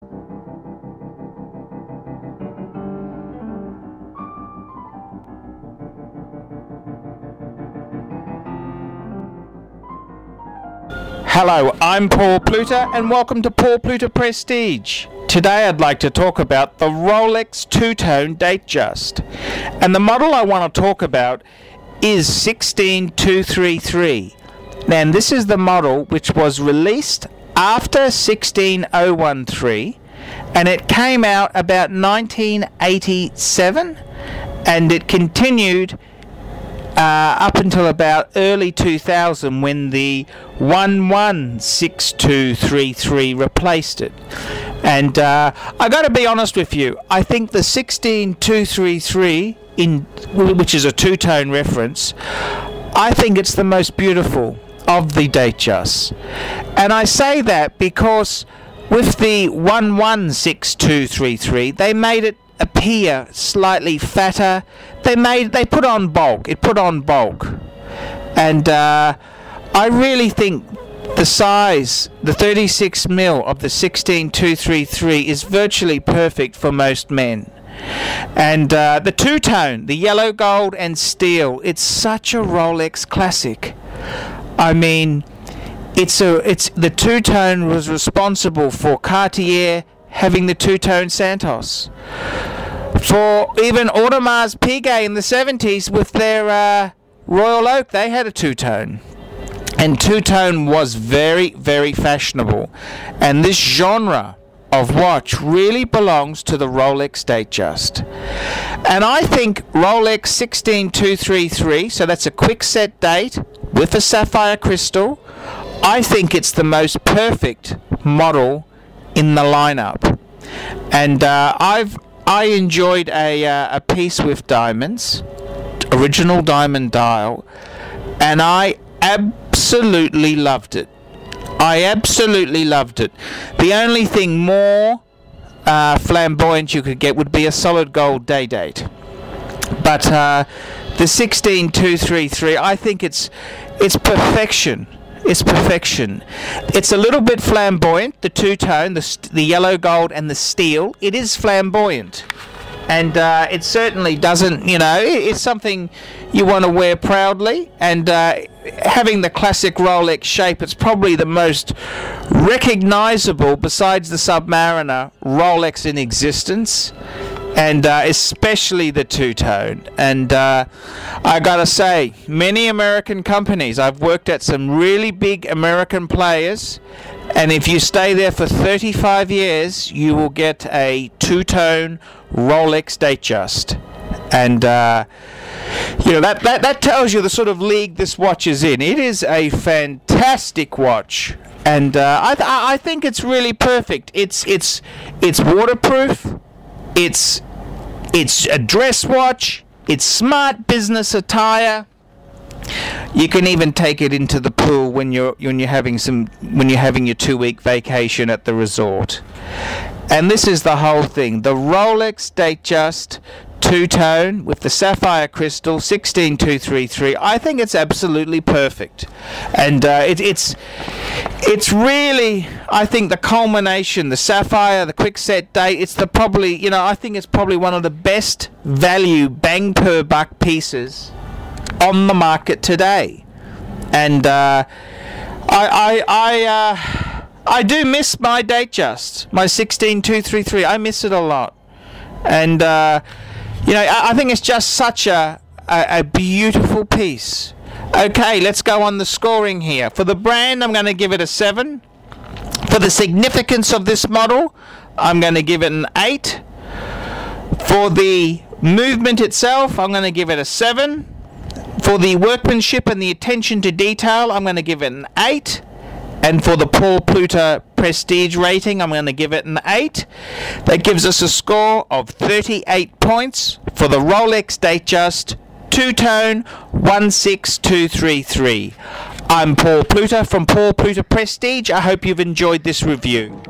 Hello, I'm Paul Pluta and welcome to Paul Pluta Prestige. Today I'd like to talk about the Rolex two-tone DateJust. And the model I want to talk about is 16233. And this is the model which was released after 16013 and it came out about 1987 and it continued up until about early 2000 when the 116233 replaced it. And I got to be honest with you, I think the 16233, which is a two-tone reference, I think it's the most beautiful of the DateJust. And I say that because with the 116233 they made it appear slightly fatter. They put on bulk. It put on bulk, and I really think the size, the 36mm of the 16233, is virtually perfect for most men. And the two-tone, the yellow gold and steel, it's such a Rolex classic. I mean, it's the two-tone was responsible for Cartier having the two-tone Santos. For even Audemars Piguet in the 70s with their Royal Oak, they had a two-tone. And two-tone was very, very fashionable. And this genre of watch really belongs to the Rolex DateJust. And I think Rolex 16233, so that's a quick set date with a sapphire crystal, I think it's the most perfect model in the lineup. And I enjoyed a piece with diamonds, original diamond dial, and I absolutely loved it. I absolutely loved it. The only thing more flamboyant you could get would be a solid gold day date. But the 16233, I think it's perfection. It's perfection. It's a little bit flamboyant, the two-tone, the yellow gold and the steel. It is flamboyant. And it certainly doesn't, you know, it's something you want to wear proudly. And having the classic Rolex shape, it's probably the most recognizable, besides the Submariner, Rolex in existence. And especially the two-tone. And I gotta say, many American companies, I've worked at some really big American players, and if you stay there for 35 years you will get a two-tone Rolex DateJust. And you know, that tells you the sort of league this watch is in. It is a fantastic watch, and I think it's really perfect. It's waterproof. It's a dress watch. It's smart business attire. You can even take it into the pool when you're having your 2-week vacation at the resort. And this is the whole thing. The Rolex DateJust two-tone with the sapphire crystal 16233. I think it's absolutely perfect. And it's really, I think, the culmination, the sapphire, the quick set date, it's the probably, you know, I think it's probably one of the best value bang per buck pieces on the market today. And I do miss my DateJust, my 16233. I miss it a lot. And you know, I think it's just such a beautiful piece. Okay, let's go on the scoring here. For the brand, I'm going to give it a 7. For the significance of this model, I'm going to give it an 8. For the movement itself, I'm going to give it a 7. For the workmanship and the attention to detail, I'm going to give it an 8. And for the Paul Pluta Prestige rating, I'm going to give it an 8. That gives us a score of 38 points for the Rolex DateJust two-tone 16233. I'm Paul Pluta from Paul Pluta Prestige. I hope you've enjoyed this review.